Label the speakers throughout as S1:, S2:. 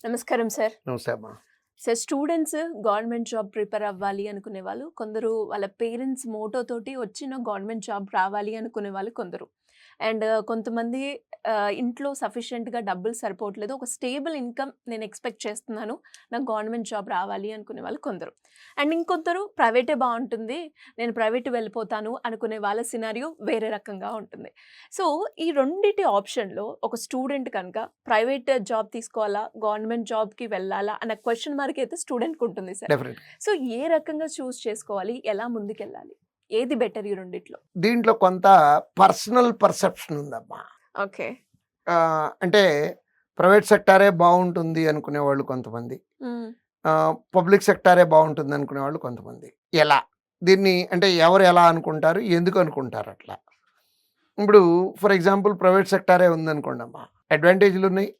S1: నమస్కారం సార్.
S2: నమస్తే అమ్మా.
S1: Sir, students government job prepare అవ్వాలి అనుకునే వాళ్ళు కొందరు, వాళ్ళ పేరెంట్స్ మోటో తోటి వచ్చిన గవర్నమెంట్ జాబ్ రావాలి అనుకునే వాళ్ళు కొందరు. అండ్ కొంతమంది ఇంట్లో సఫిషియెంట్‌గా డబ్బులు సరిపోవట్లేదు. ఒక స్టేబుల్ ఇన్‌కమ్ నేను ఎక్స్‌పెక్ట్ చేస్తున్నాను. నాకు గవర్నమెంట్ జాబ్ రావాలి అనుకునే వాళ్ళు కొందరు. అండ్ ఇంకొందరు ప్రైవేటే బావుంటుంది. నేను ప్రైవేట్ వెళ్ళిపోతాను అనుకునే వాళ్ళ సినారియో వేరే రకంగా ఉంటుంది. సో, ఈ రెండిటి ఆప్షన్‌లో ఒక స్టూడెంట్ కనుక ప్రైవేట్ జాబ్ తీసుకోవాలా? గవర్నమెంట్ జాబ్‌కి వెళ్ళాలా? అన్న క్వెషన్ మార్క్ అయితే స్టూడెంట్‌కి ఉంటుంది సార్.
S2: డెఫినెట్.
S1: సో, ఏ రకంగా చూజ్ చేసుకోవాలి? ఎలా ముందుకెళ్ళాలి? ఏది బెటర్ ఈ రెండిట్లో?
S2: దీంట్లో కొంత పర్సనల్ పర్సెప్షన్ ఉందమ్మా.
S1: ఓకే.
S2: అంటే ప్రైవేట్ సెక్టారే బాగుంటుంది అనుకునే వాళ్ళు కొంతమంది,
S1: హ్మ్.
S2: పబ్లిక్ సెక్టారే బాగుంటుంది అనుకునే వాళ్ళు కొంతమంది. ఎలా దీన్ని అంటే ఎవరు ఎలా అనుకుంటారు, ఎందుకు అనుకుంటారు అట్లా? ఇప్పుడు ఫర్ ఎగ్జాంపుల్ ప్రైవేట్ సెక్టారే ఉందనుకోండి అమ్మా, అడ్వాంటేజ్లు ఉన్నాయి.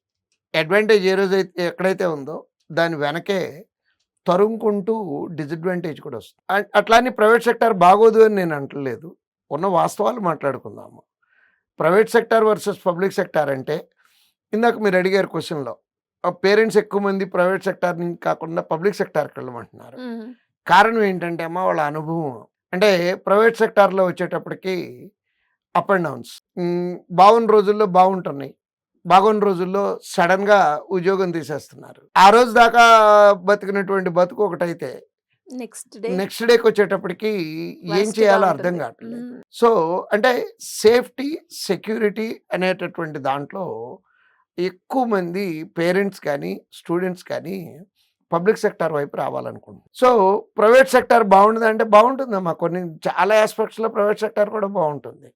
S2: అడ్వాంటేజ్ ఏ రోజైతే ఎక్కడైతే ఉందో దాని వెనకే తరుముకుంటూ డిసడ్వాంటేజ్ కూడా వస్తుంది. అట్లా అని ప్రైవేట్ సెక్టార్ బాగోదు అని నేను అంటలేదు. ఉన్న వాస్తవాలు మాట్లాడుకుందాము. Private sector versus public sector అంటే ఇందాక మీరు అడిగారు క్వశ్చన్లో, పేరెంట్స్ ఎక్కువ మంది ప్రైవేట్ సెక్టార్ నుంచి కాకుండా పబ్లిక్ సెక్టార్కి వెళ్ళమంటున్నారు.
S1: హ్మ్.
S2: కారణం ఏంటంటే అమ్మ వాళ్ళ అనుభవం. అంటే ప్రైవేట్ సెక్టార్లో వచ్చేటప్పటికి అప్ అండ్ డౌన్స్, బాగున్న రోజుల్లో బాగుంటున్నాయి, బాగున్న రోజుల్లో సడన్గా ఉద్యోగం తీసేస్తున్నారు. ఆ రోజు దాకా బతికినటువంటి బతుకు ఒకటైతే నెక్స్ట్ డేకి వచ్చేటప్పటికి ఏం చేయాలో అర్థం కావట్లేదు. సో అంటే సేఫ్టీ, సెక్యూరిటీ అనేటటువంటి దాంట్లో ఎక్కువ మంది పేరెంట్స్ కానీ స్టూడెంట్స్ కానీ పబ్లిక్ సెక్టార్ వైపు రావాలనుకుంటున్నారు. సో ప్రైవేట్ సెక్టార్ బాగుంటుంది అంటే బాగుంటుందమ్మా. కొన్ని చాలా ఆస్పెక్ట్స్లో ప్రైవేట్ సెక్టార్ కూడా బాగుంటుంది.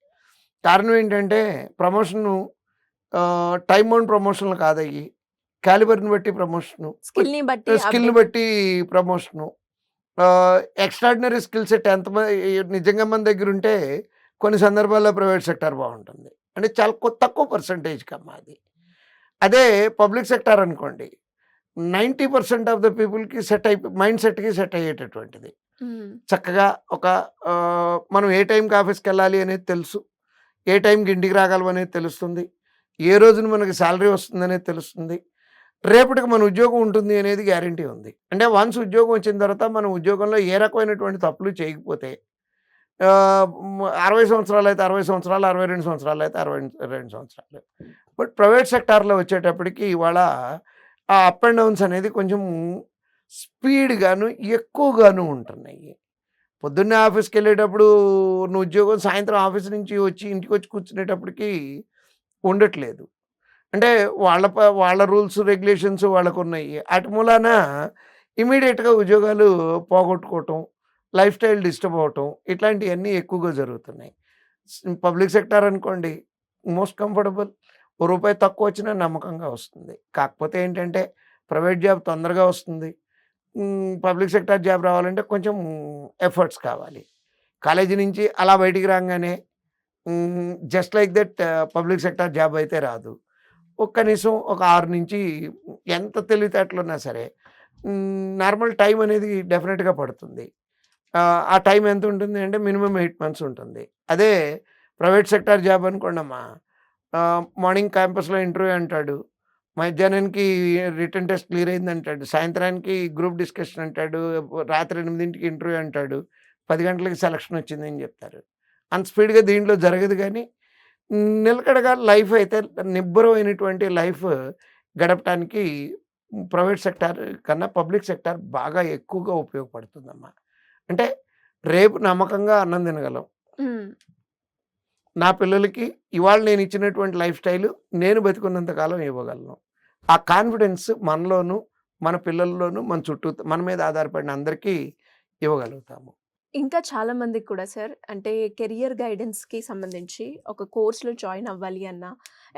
S2: కారణం ఏంటంటే ప్రమోషన్ టైమ్ బౌండ్ ప్రమోషన్లు కాదయ్యి, క్యాలిబర్ని బట్టి ప్రమోషను, స్కిల్ని బట్టి ప్రమోషను. ఎక్స్ట్రాడినరీ స్కిల్ సెట్ నిజంగా మన దగ్గర ఉంటే కొన్ని సందర్భాల్లో ప్రైవేట్ సెక్టార్ బాగుంటుంది. అంటే చాలా తక్కువ పర్సంటేజ్కి అమ్మా అది. అదే పబ్లిక్ సెక్టార్ అనుకోండి, 90% ఆఫ్ ద పీపుల్కి మైండ్ సెట్కి సెట్ అయ్యేటటువంటిది. చక్కగా ఒక మనం ఏ టైంకి ఆఫీస్కి వెళ్ళాలి అనేది తెలుసు, ఏ టైంకి ఇంటికి రాగలం అనేది తెలుస్తుంది, ఏ రోజున మనకి శాలరీ వస్తుంది అనేది తెలుస్తుంది, రేపటికి మన ఉద్యోగం ఉంటుంది అనేది గ్యారంటీ ఉంది. అంటే వన్స్ ఉద్యోగం వచ్చిన తర్వాత మనం ఉద్యోగంలో ఏ రకమైనటువంటి తప్పులు చేయకపోతే 60 సంవత్సరాలు అయితే 60 సంవత్సరాలు, 62 సంవత్సరాలు అయితే 62 సంవత్సరాలు. బట్ ప్రైవేట్ సెక్టార్లో వచ్చేటప్పటికి ఇవాళ ఆ అప్ అండ్ డౌన్స్ అనేది కొంచెం స్పీడ్గాను ఎక్కువగాను ఉంటున్నాయి. పొద్దున్నే ఆఫీస్కి వెళ్ళేటప్పుడు నువ్వు ఉద్యోగం, సాయంత్రం ఆఫీస్ నుంచి వచ్చి ఇంటికి వచ్చి కూర్చునేటప్పటికి ఉండట్లేదు. అంటే వాళ్ళ రూల్స్ రెగ్యులేషన్స్ వాళ్ళకు ఉన్నాయి. అటు మూలాన ఇమీడియట్గా ఉద్యోగాలు పోగొట్టుకోవటం, లైఫ్ స్టైల్ డిస్టర్బ్ అవటం, ఇట్లాంటివన్నీ ఎక్కువగా జరుగుతున్నాయి. పబ్లిక్ సెక్టార్ అనుకోండి, మోస్ట్ కంఫర్టబుల్. రూపాయి తక్కువ వచ్చినా నమ్మకంగా వస్తుంది. కాకపోతే ఏంటంటే ప్రైవేట్ జాబ్ తొందరగా వస్తుంది, పబ్లిక్ సెక్టార్ జాబ్ రావాలంటే కొంచెం ఎఫర్ట్స్ కావాలి. కాలేజీ నుంచి అలా బయటికి రాగానే just like that public sector job అయితే రాదు. కనీసం ఒక 6 నుంచి ఎంత తెలివితేటలున్నా సరే నార్మల్ టైం అనేది డెఫినెట్గా పడుతుంది. ఆ టైం ఎంత ఉంటుంది అంటే మినిమం 8 months ఉంటుంది. అదే ప్రైవేట్ సెక్టార్ జాబ్ అనుకోండమ్మా, మార్నింగ్ క్యాంపస్లో ఇంటర్వ్యూ అంటాడు, మధ్యాహ్నానికి రిటర్న్ టెస్ట్ క్లియర్ అయింది అంటాడు, సాయంత్రానికి గ్రూప్ డిస్కషన్ అంటాడు, రాత్రి 8ంటికి ఇంటర్వ్యూ అంటాడు, 10 గంటలకి సెలక్షన్ వచ్చిందని చెప్తారు. అంత స్పీడ్గా దీంట్లో జరగదు. కానీ నిలకడగా లైఫ్ అయితే నిబ్బరమైనటువంటి లైఫ్ గడపడానికి ప్రైవేట్ సెక్టార్ కన్నా పబ్లిక్ సెక్టార్ బాగా ఎక్కువగా ఉపయోగపడుతుందమ్మా. అంటే రేపు నమ్మకంగా అన్నం తినగలం. నా పిల్లలకి ఇవాళ నేను ఇచ్చినటువంటి లైఫ్ స్టైలు నేను బతికున్నంతకాలం ఇవ్వగలను. ఆ కాన్ఫిడెన్స్ మనలోనూ, మన పిల్లల్లోనూ, మన చుట్టూ మన మీద ఆధారపడిన అందరికీ ఇవ్వగలుగుతాము.
S1: ఇంకా చాలా మందికి కూడా సార్, అంటే కెరియర్ గైడెన్స్‌కి సంబంధించి ఒక కోర్స్‌లో జాయిన్ అవ్వాలి అన్నా,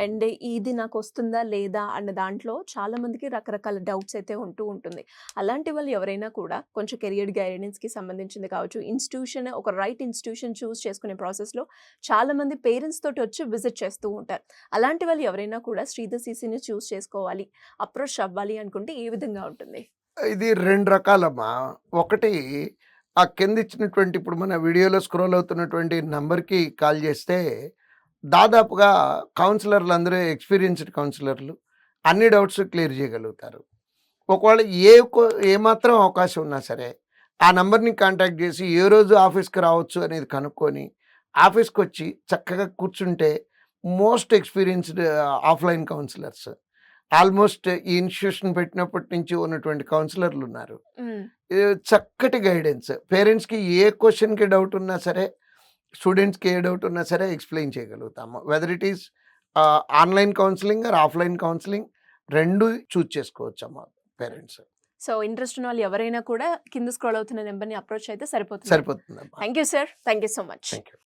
S1: అండ్ ఇది నాకు వస్తుందా లేదా అన్న దాంట్లో చాలా మందికి రకరకాల డౌట్స్ అయితే ఉంటుంది. అలాంటి వాళ్ళు ఎవరైనా కూడా కొంచెం కెరియర్ గైడెన్స్‌కి సంబంధించింది కావచ్చు, ఒక రైట్ ఇన్‌స్టిట్యూషన్ చూస్ చేసుకునే ప్రాసెస్‌లో చాలా మంది పేరెంట్స్ తోటి వచ్చి విజిట్ చేస్తూ ఉంటారు. అలాంటి వాళ్ళు ఎవరైనా కూడా శ్రీధర్ సీసీని చూస్ చేసుకోవాలి, అప్రోచ్ అవ్వాలి అనుకుంటే ఏ విధంగా ఉంటుంది?
S2: ఇది 2 రకాలమ్మా. ఒకటి, ఆ కింద ఇచ్చినటువంటి ఇప్పుడు మన వీడియోలో స్క్రోల్ అవుతున్నటువంటి నంబర్కి కాల్ చేస్తే దాదాపుగా కౌన్సిలర్లు అందరూ ఎక్స్పీరియన్స్డ్ కౌన్సిలర్లు, అన్ని డౌట్స్ క్లియర్ చేయగలుగుతారు. ఒకవేళ ఏమాత్రం అవకాశం ఉన్నా సరే ఆ నంబర్ని కాంటాక్ట్ చేసి ఏ రోజు ఆఫీస్కి రావచ్చు అనేది కనుక్కొని ఆఫీస్కి వచ్చి చక్కగా కూర్చుంటే most experienced offline counsellors almost ఈ ఇన్స్టిట్యూషన్ పెట్టినప్పటి నుంచి ఉన్నటువంటి కౌన్సిలర్లు ఉన్నారు. చక్కటి గైడెన్స్, పేరెంట్స్కి ఏ క్వశ్చన్కి డౌట్ ఉన్నా సరే, స్టూడెంట్స్కి ఏ డౌట్ ఉన్నా సరే ఎక్స్ప్లెయిన్ చేయగలుగుతాము. Whether it is online counselling or offline counselling రెండు చూజ్ చేసుకోవచ్చు అమ్మ పేరెంట్స్.
S1: సో ఇంట్రెస్ట్ ఉన్న వాళ్ళు ఎవరైనా కూడా కింద స్క్రోల్ అవుతున్న నెంబర్ని అప్రోచ్ అయితే సరిపోతుంది.
S2: సరిపోతుందమ్మా.
S1: Thank you sir, thank you so much.
S2: Thank you.